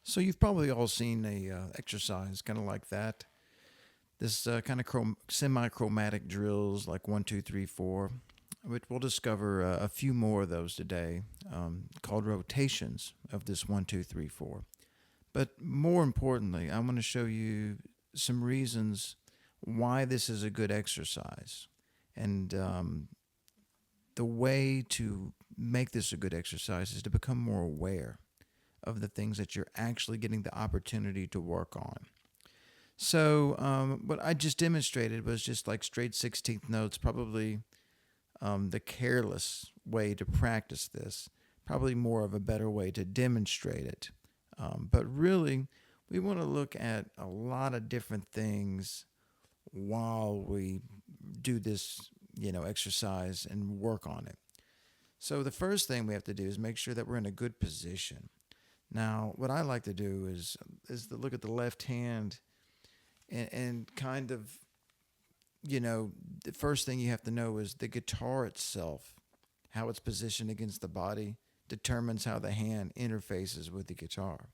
So you've probably all seen a exercise kind of like that. This kind of semi-chromatic drills like 1, 2, 3, 4. Which we'll discover a few more of those today, called rotations of this 1, 2, 3, 4. But more importantly, I want to show you some reasons why this is a good exercise, and the way to make this a good exercise is to become more aware of the things that you're actually getting the opportunity to work on. So, what I just demonstrated was just like straight 16th notes, probably the careless way to practice this, probably more of a better way to demonstrate it. But really, we want to look at a lot of different things while we do this, exercise and work on it. So the first thing we have to do is make sure that we're in a good position. Now, what I like to do is to look at the left hand and kind of, the first thing you have to know is the guitar itself, how it's positioned against the body, determines how the hand interfaces with the guitar.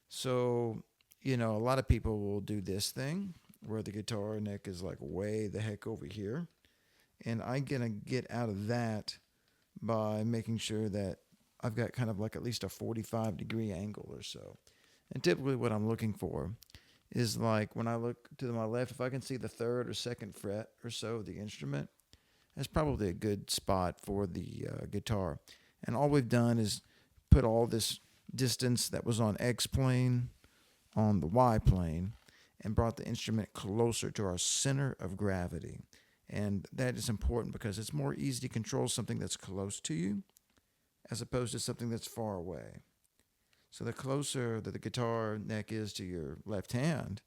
So, a lot of people will do this thing where the guitar neck is like way the heck over here. And I'm going to get out of that by making sure that I've got kind of like at least a 45-degree angle or so. And typically what I'm looking for is like when I look to my left, if I can see the third or second fret or so of the instrument, that's probably a good spot for the guitar. And all we've done is put all this distance that was on X plane on the Y plane and brought the instrument closer to our center of gravity. And that is important because it's more easy to control something that's close to you as opposed to something that's far away. So the closer that the guitar neck is to your left hand,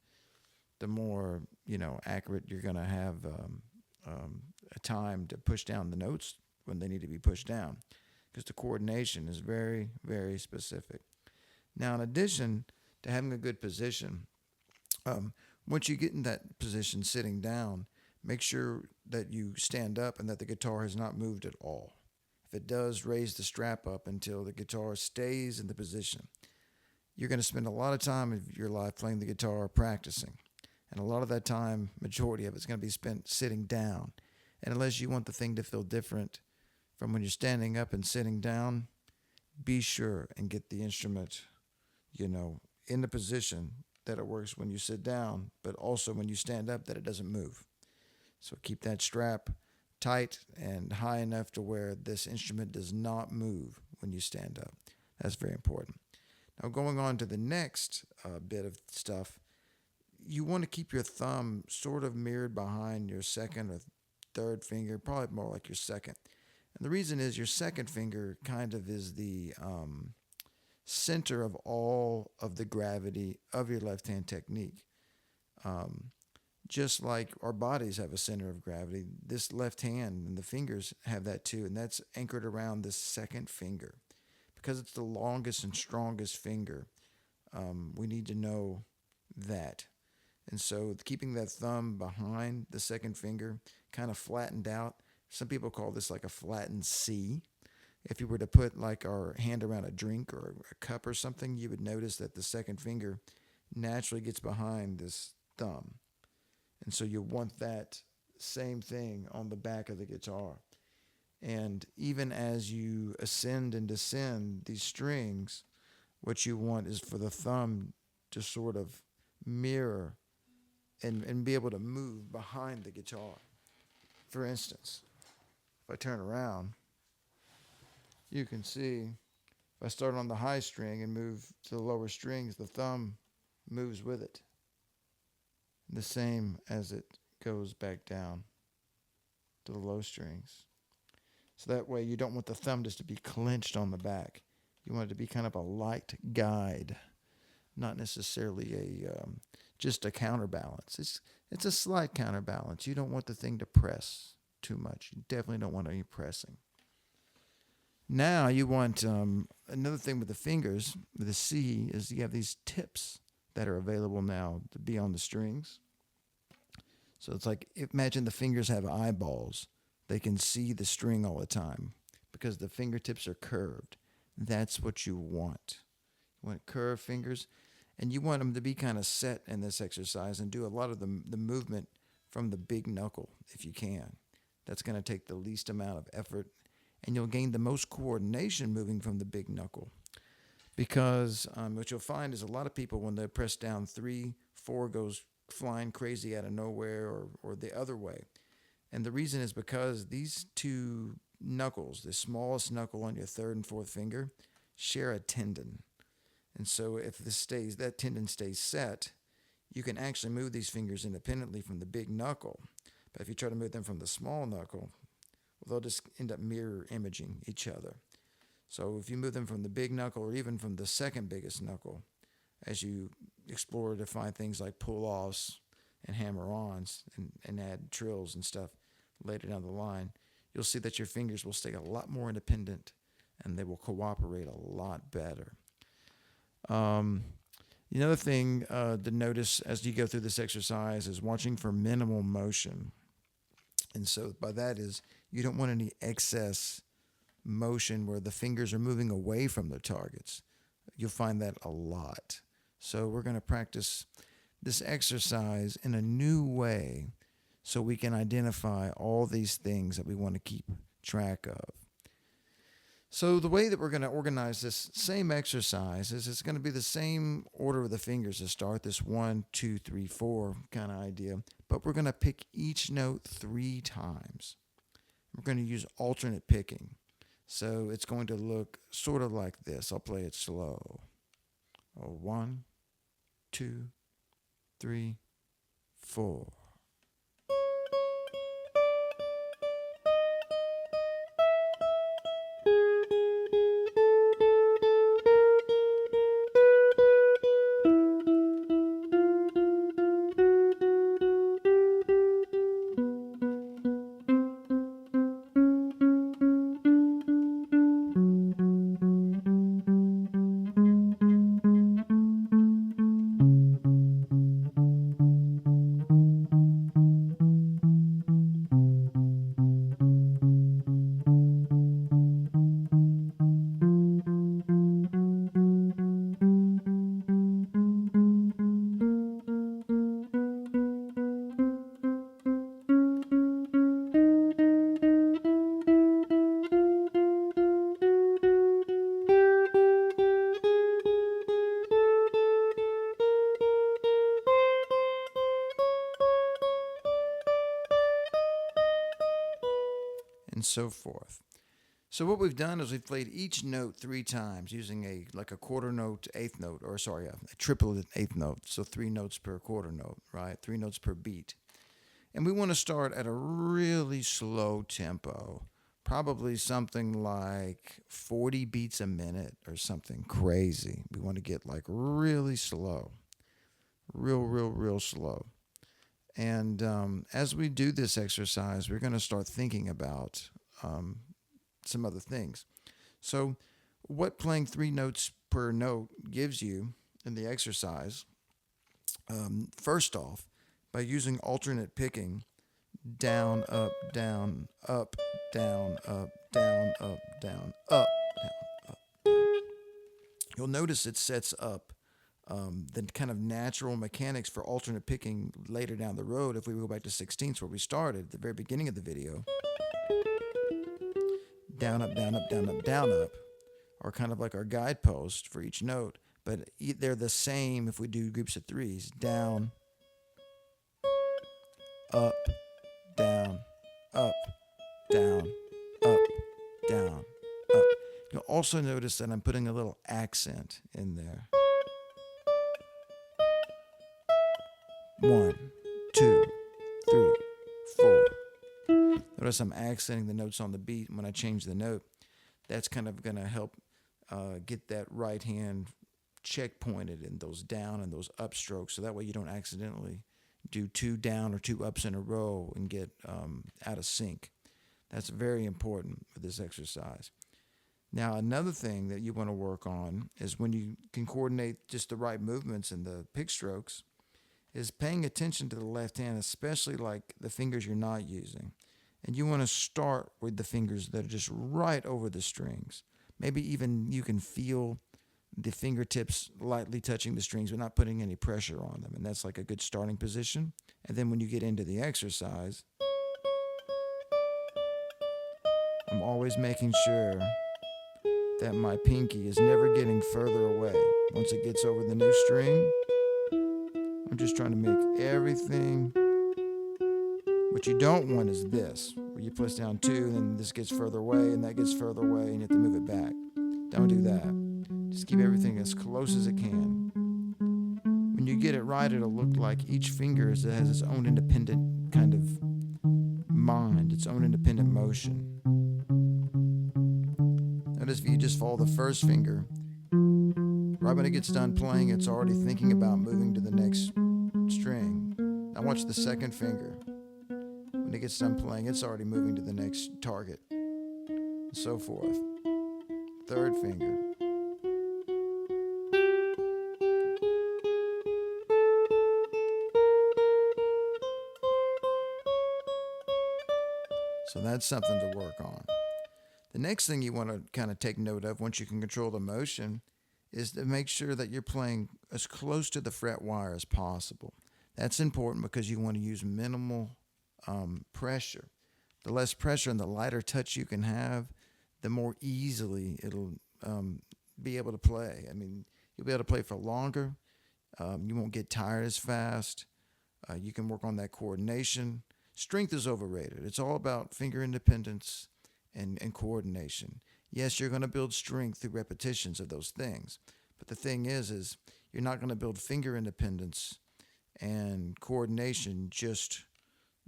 the more accurate you're going to have a time to push down the notes when they need to be pushed down, because the coordination is very, very specific. Now, in addition to having a good position, once you get in that position sitting down, make sure that you stand up and that the guitar has not moved at all. If it does, raise the strap up until the guitar stays in the position. You're going to spend a lot of time of your life playing the guitar, practicing. And a lot of that time, majority of it's going to be spent sitting down. And unless you want the thing to feel different from when you're standing up and sitting down, be sure and get the instrument, in the position that it works when you sit down, but also when you stand up that it doesn't move. So keep that strap tight and high enough to where this instrument does not move when you stand up. That's very important. Now, going on to the next bit of stuff, you want to keep your thumb sort of mirrored behind your second or third finger, probably more like your second. And the reason is your second finger kind of is the center of all of the gravity of your left hand technique. Just like our bodies have a center of gravity, this left hand and the fingers have that too, and that's anchored around this second finger. Because it's the longest and strongest finger, we need to know that. And so keeping that thumb behind the second finger, kind of flattened out. Some people call this like a flattened C. If you were to put like our hand around a drink or a cup or something, you would notice that the second finger naturally gets behind this thumb. And so you want that same thing on the back of the guitar. And even as you ascend and descend these strings, what you want is for the thumb to sort of mirror and be able to move behind the guitar. For instance, if I turn around, you can see if I start on the high string and move to the lower strings, the thumb moves with it. The same as it goes back down to the low strings. So that way you don't want the thumb just to be clenched on the back. You want it to be kind of a light guide, not necessarily just a counterbalance. It's a slight counterbalance. You don't want the thing to press too much. You definitely don't want any pressing. Now you want another thing with the fingers, with the C, is you have these tips that are available now to be on the strings. So it's like, imagine the fingers have eyeballs. They can see the string all the time because the fingertips are curved. That's what you want. You want curved fingers, and you want them to be kind of set in this exercise and do a lot of the movement from the big knuckle if you can. That's going to take the least amount of effort, and you'll gain the most coordination moving from the big knuckle. Because what you'll find is a lot of people, when they press down 3, 4 goes flying crazy out of nowhere, or the other way. And the reason is because these two knuckles, the smallest knuckle on your third and fourth finger, share a tendon. And so if that tendon stays set, you can actually move these fingers independently from the big knuckle. But if you try to move them from the small knuckle, well, they'll just end up mirror imaging each other. So if you move them from the big knuckle or even from the second biggest knuckle, as you explore to find things like pull-offs and hammer-ons and add trills and stuff later down the line, you'll see that your fingers will stay a lot more independent and they will cooperate a lot better. The other thing to notice as you go through this exercise is watching for minimal motion. And so by that is you don't want any excess motion where the fingers are moving away from their targets. You'll find that a lot. So we're going to practice this exercise in a new way so we can identify all these things that we want to keep track of. So the way that we're going to organize this same exercise is it's going to be the same order of the fingers to start, this 1, 2, 3, 4 kind of idea, but we're going to pick each note 3 times. We're going to use alternate picking. So it's going to look sort of like this. I'll play it slow. 1, 2, 3, 4. And so forth. So what we've done is we've played each note 3 times using a quarter note eighth note, or sorry, a triple eighth note. So 3 notes per quarter note, right? 3 notes per beat. And we want to start at a really slow tempo, probably something like 40 beats a minute or something crazy. We want to get like really slow, real slow. And as we do this exercise, we're going to start thinking about some other things. So, what playing 3 notes per note gives you in the exercise, first off, by using alternate picking, down, up, down, up, down, up, down, up, down, up, down, up, down. You'll notice it sets up the kind of natural mechanics for alternate picking later down the road. If we go back to 16ths where we started at the very beginning of the video, down, up, down, up, down, up, down, up are kind of like our guidepost for each note, but they're the same if we do groups of 3s. Down, up, down, up, down, up, down, up. You'll also notice that I'm putting a little accent in there. 1, 2, 3, 4. Notice I'm accenting the notes on the beat when I change the note. That's kind of going to help get that right hand checkpointed in those down and those up strokes, so that way you don't accidentally do 2 down or 2 ups in a row and get out of sync. That's very important for this exercise. Now, another thing that you want to work on is when you can coordinate just the right movements and the pick strokes, is paying attention to the left hand, especially like the fingers you're not using. And you want to start with the fingers that are just right over the strings. Maybe even you can feel the fingertips lightly touching the strings but not putting any pressure on them. And that's like a good starting position. And then when you get into the exercise, I'm always making sure that my pinky is never getting further away. Once it gets over the new string, I'm just trying to make everything. What you don't want is this, where you press down 2 and this gets further away and that gets further away and you have to move it back. Don't do that. Just keep everything as close as it can. When you get it right, it'll look like each finger has its own independent kind of mind, its own independent motion. Notice if you just follow the first finger, right when it gets done playing, it's already thinking about moving to the next string. Now watch the second finger. When it gets done playing, it's already moving to the next target, and so forth. Third finger. So that's something to work on. The next thing you want to kind of take note of once you can control the motion is to make sure that you're playing as close to the fret wire as possible. That's important because you want to use minimal pressure. The less pressure and the lighter touch you can have, the more easily it'll be able to play. I mean, you'll be able to play for longer. You won't get tired as fast. You can work on that coordination. Strength is overrated. It's all about finger independence and coordination. Yes, you're going to build strength through repetitions of those things. But the thing is you're not going to build finger independence and coordination just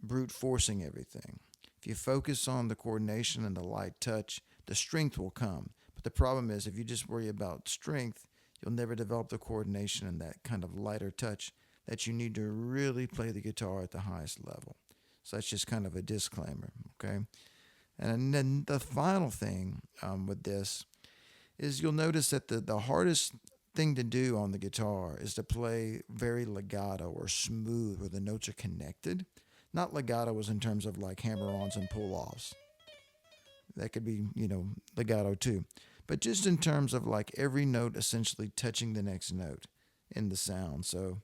brute forcing everything. If you focus on the coordination and the light touch, the strength will come. But the problem is if you just worry about strength, you'll never develop the coordination and that kind of lighter touch that you need to really play the guitar at the highest level. So that's just kind of a disclaimer, okay? And then the final thing with this is you'll notice that the hardest thing to do on the guitar is to play very legato or smooth where the notes are connected. Not legato as in terms of like hammer-ons and pull-offs. That could be, legato too. But just in terms of like every note essentially touching the next note in the sound. So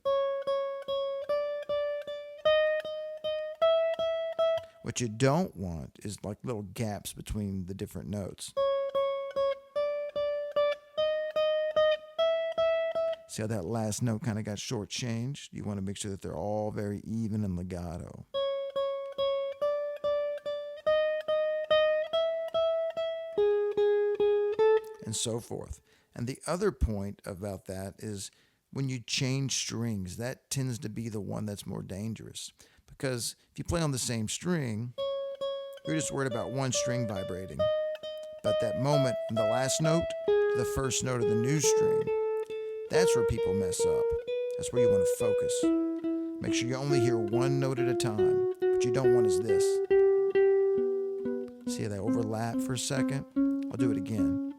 what you don't want is like little gaps between the different notes. See how that last note kind of got shortchanged? You want to make sure that they're all very even and legato. And so forth. And the other point about that is when you change strings, that tends to be the one that's more dangerous. Because if you play on the same string, you're just worried about one string vibrating. But that moment from the last note to the first note of the new string, that's where people mess up. That's where you want to focus. Make sure you only hear one note at a time. What you don't want is this. See how they overlap for a second? I'll do it again.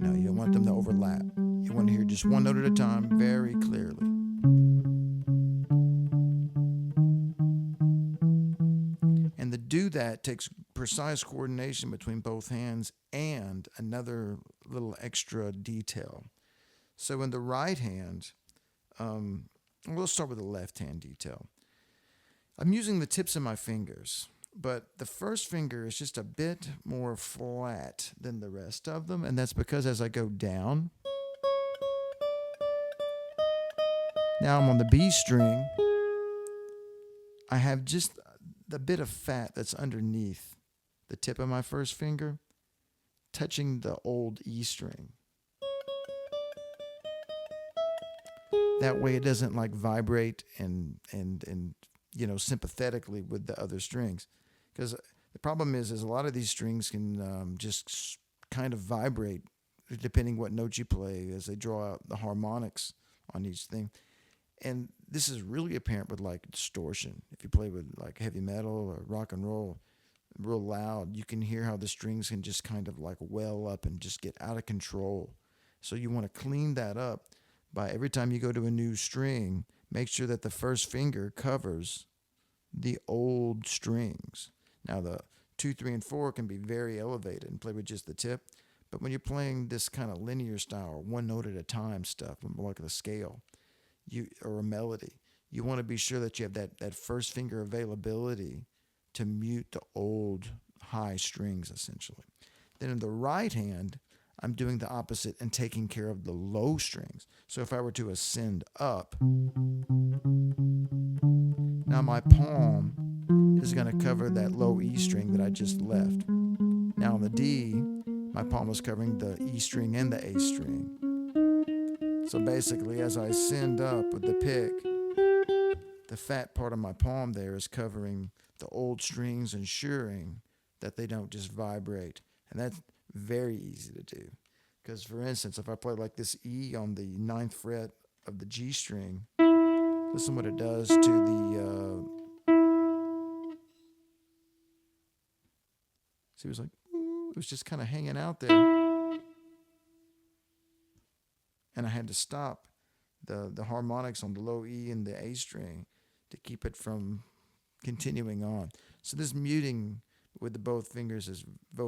No, you don't want them to overlap. You want to hear just one note at a time very clearly. And to do that takes precise coordination between both hands and another little extra detail. So in the right hand, we'll start with the left hand detail. I'm using the tips of my fingers, but the first finger is just a bit more flat than the rest of them, and that's because as I go down, now I'm on the B string, I have just the bit of fat that's underneath the tip of my first finger touching the old E string. That way it doesn't like vibrate and sympathetically with the other strings. Because the problem is a lot of these strings can just kind of vibrate depending what note you play as they draw out the harmonics on each thing. And this is really apparent with like distortion. If you play with like heavy metal or rock and roll, real loud, you can hear how the strings can just kind of like well up and just get out of control. So you want to clean that up by every time you go to a new string, make sure that the first finger covers the old strings. Now the 2, 3, and 4 can be very elevated and play with just the tip. But when you're playing this kind of linear style, one note at a time stuff, more like a scale, or a melody, you want to be sure that you have that first finger availability to mute the old high strings, essentially. Then in the right hand, I'm doing the opposite and taking care of the low strings. So if I were to ascend up, now my palm is going to cover that low E string that I just left. Now on the D, my palm is covering the E string and the A string. So basically, as I ascend up with the pick, the fat part of my palm there is covering the old strings, ensuring that they don't just vibrate. And that's very easy to do. Because, for instance, if I play like this E on the 9th fret of the G string, listen what it does to the... see, it was like, it was just kind of hanging out there. And I had to stop the harmonics on the low E and the A string to keep it from continuing on. So this muting with the both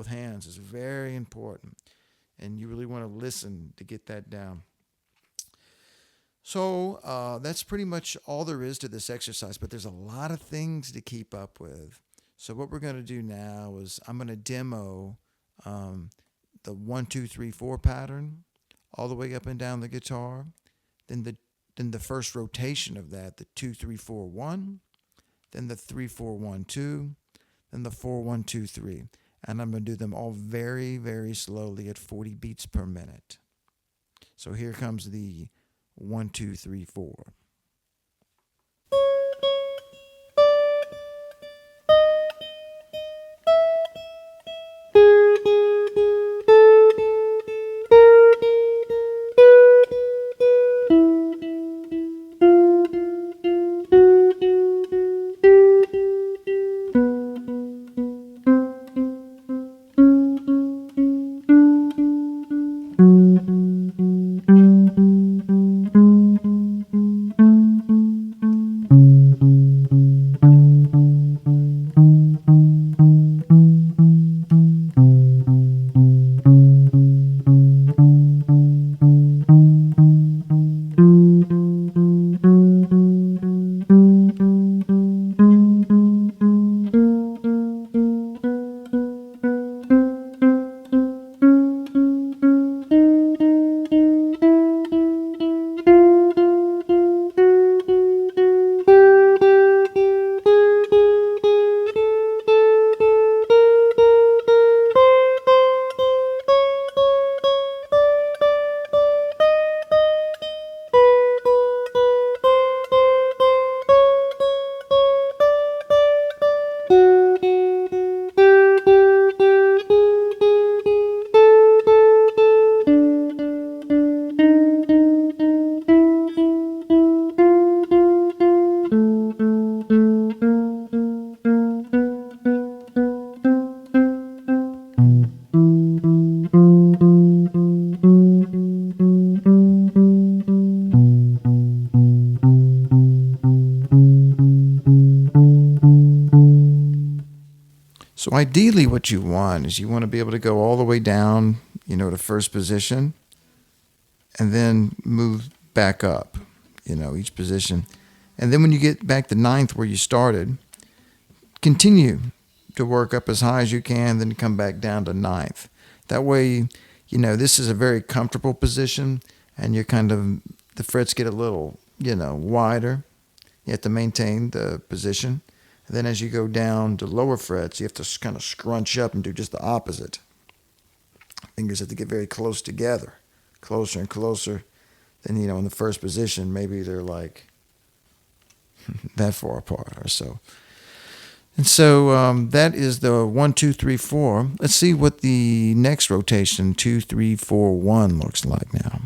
hands is very important. And you really want to listen to get that down. So that's pretty much all there is to this exercise, but there's a lot of things to keep up with. So what we're going to do now is I'm going to demo the 1, 2, 3, 4 pattern all the way up and down the guitar. Then the first rotation of that, the 2, 3, 4, 1. Then the 3, 4, 1, 2. Then the 4, 1, 2, 3. And I'm going to do them all very, very slowly at 40 beats per minute. So here comes the 1, 2, 3, 4. So ideally what you want is you want to be able to go all the way down, to first position and then move back up, each position. And then when you get back to 9th where you started, continue to work up as high as you can, then come back down to 9th. That way, this is a very comfortable position and you're the frets get a little, wider. You have to maintain the position. And then as you go down to lower frets, you have to kind of scrunch up and do just the opposite. Fingers have to get very close together, closer and closer. Then, in the first position, maybe they're like that far apart or so. And so that is the 1, 2, 3, 4. Let's see what the next rotation, 2, 3, 4, 1 looks like now.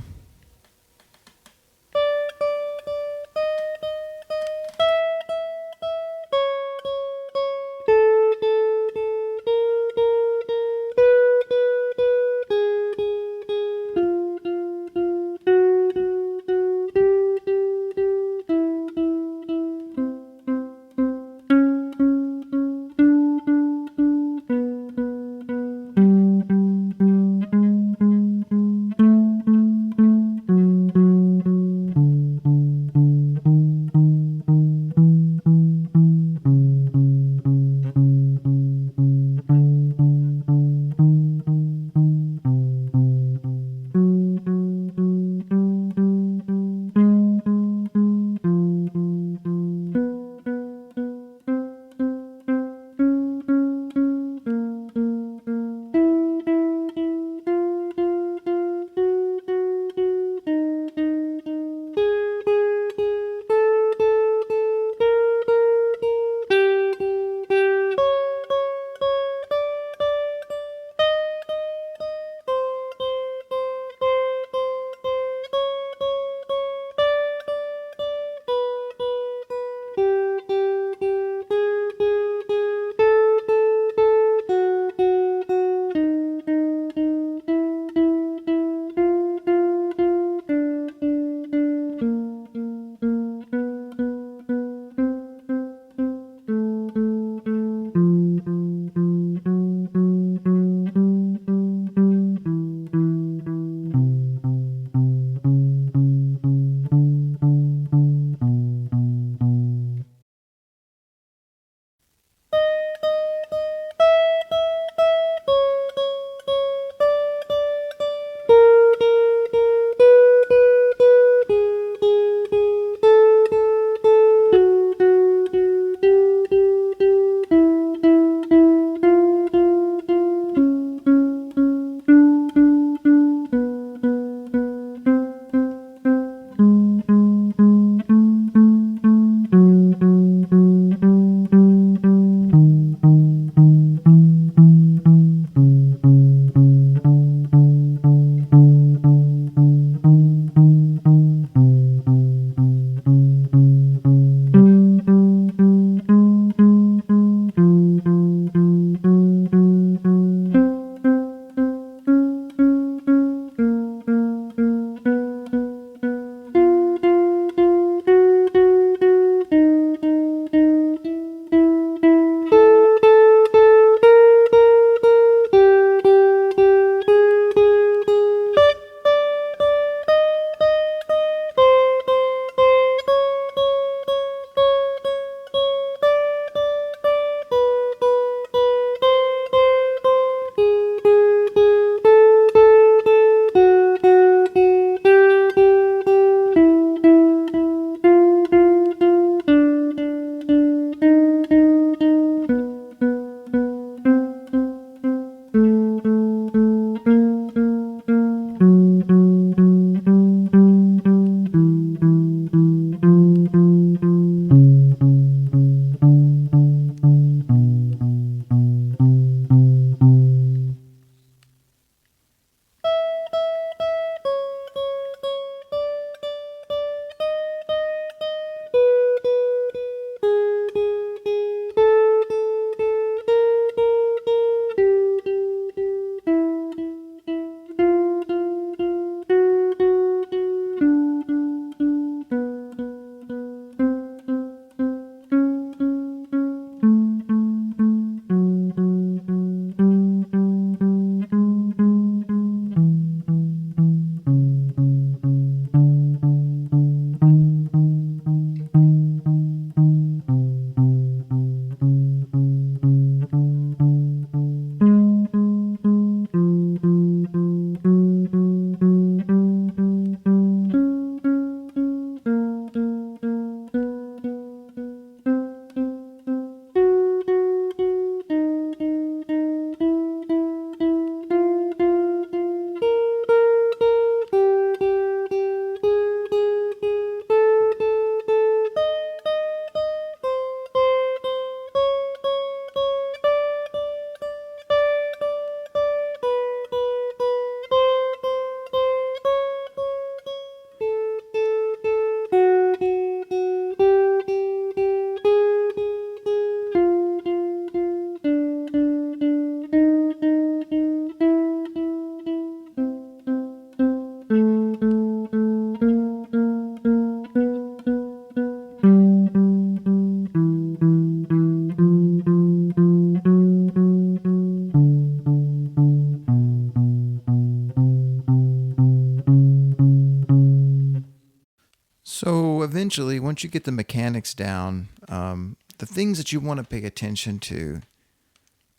So eventually, once you get the mechanics down, the things that you want to pay attention to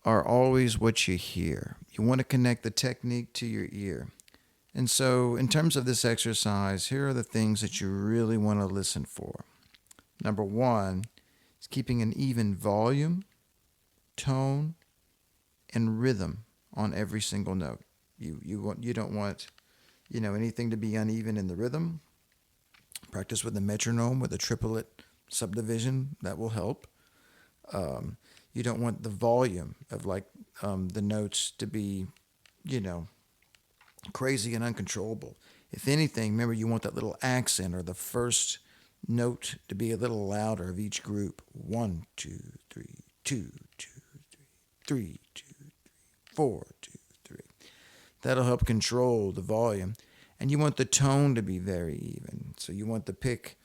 are always what you hear. You want to connect the technique to your ear. And so, in terms of this exercise, here are the things that you really want to listen for. Number one is keeping an even volume, tone, and rhythm on every single note. You don't want anything to be uneven in the rhythm. Practice with a metronome with a triplet subdivision, that will help. You don't want the volume of the notes to be, you know, crazy and uncontrollable. If anything, remember you want that little accent or the first note to be a little louder of each group. 1, 2, 3, 2, 2, 3, 2, 4, 2, 3. That'll help control the volume. And you want the tone to be very even. So you want to pick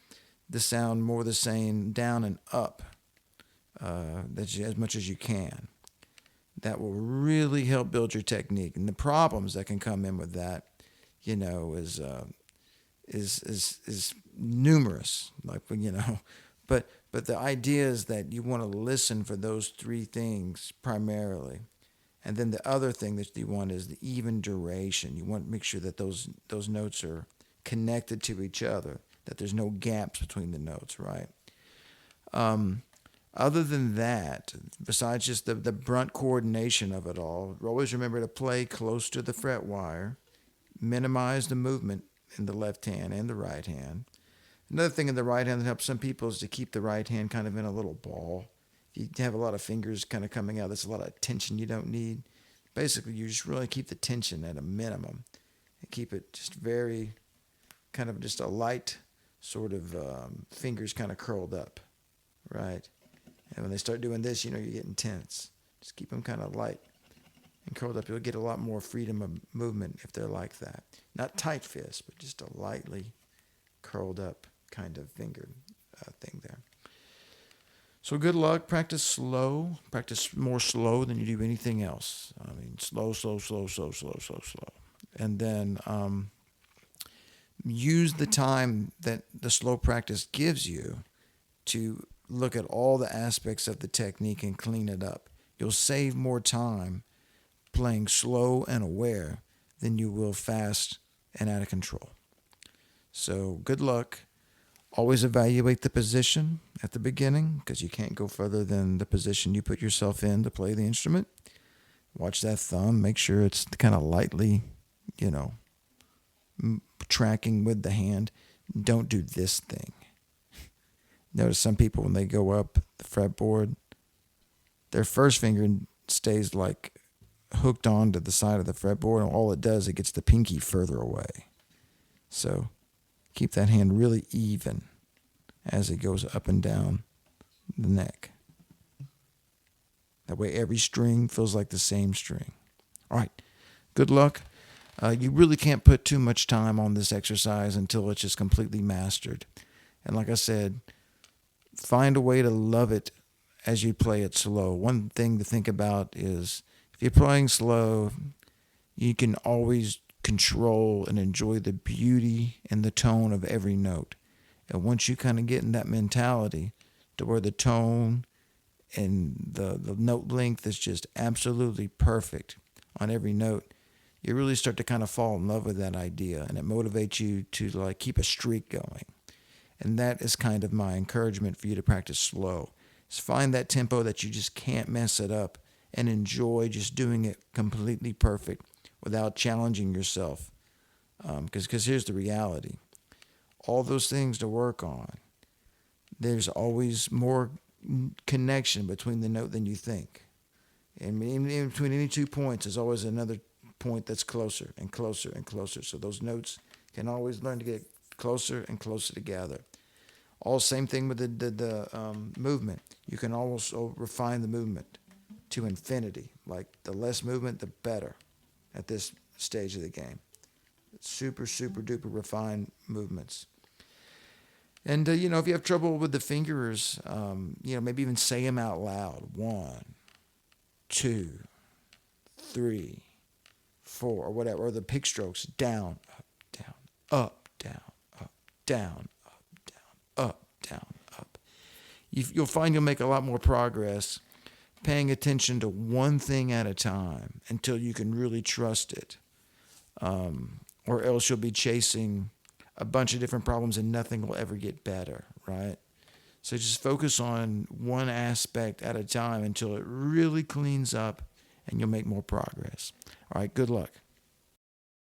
the sound more the same down and up as much as you can. That will really help build your technique. And the problems that can come in with that, is numerous. But the idea is that you want to listen for those three things primarily. And then the other thing that you want is the even duration. You want to make sure that those notes are connected to each other, that there's no gaps between the notes, right? Other than that, besides just the brunt coordination of it all, always remember to play close to the fret wire, minimize the movement in the left hand and the right hand. Another thing in the right hand that helps some people is to keep the right hand kind of in a little ball. If you have a lot of fingers kind of coming out, there's a lot of tension you don't need. Basically, you just really keep the tension at a minimum and keep it just very kind of just a light sort of fingers kind of curled up, right? And when they start doing this, you're getting tense. Just keep them kind of light and curled up. You'll get a lot more freedom of movement if they're like that. Not tight fist, but just a lightly curled up kind of finger thing there. So good luck. Practice slow. Practice more slow than you do anything else. I mean, slow. And then use the time that the slow practice gives you to look at all the aspects of the technique and clean it up. You'll save more time playing slow and aware than you will fast and out of control. So good luck. Always evaluate the position at the beginning because you can't go further than the position you put yourself in to play the instrument. Watch that thumb. Make sure it's kind of lightly, tracking with the hand. Don't do this thing. Notice some people, when they go up the fretboard, their first finger stays like hooked onto the side of the fretboard, and all it does, it gets the pinky further away. So keep that hand really even as it goes up and down the neck. That way every string feels like the same string. All right, good luck. You really can't put too much time on this exercise until it's just completely mastered. And like I said, find a way to love it as you play it slow. One thing to think about is if you're playing slow, you can always control and enjoy the beauty and the tone of every note. And once you kind of get in that mentality to where the tone and the note length is just absolutely perfect on every note, you really start to kind of fall in love with that idea, and it motivates you to keep a streak going. And that is kind of my encouragement for you to practice slow. Is find that tempo that you just can't mess it up and enjoy just doing it completely perfect without challenging yourself. Because here's the reality. All those things to work on, there's always more connection between the note than you think. And in between any 2 points, there's always another point that's closer and closer and closer. So those notes can always learn to get closer and closer together. All same thing with the movement. You can also refine the movement to infinity. Like the less movement, the better at this stage of the game. Super, super duper refined movements. And, if you have trouble with the fingers, maybe even say them out loud. 1, 2, 3, 4, or whatever. Or the pick strokes. Down, up, down, up, down, up, You'll find you'll make a lot more progress paying attention to one thing at a time until you can really trust it. Or else you'll be chasing a bunch of different problems and nothing will ever get better, right? So just focus on one aspect at a time until it really cleans up and you'll make more progress. All right, good luck.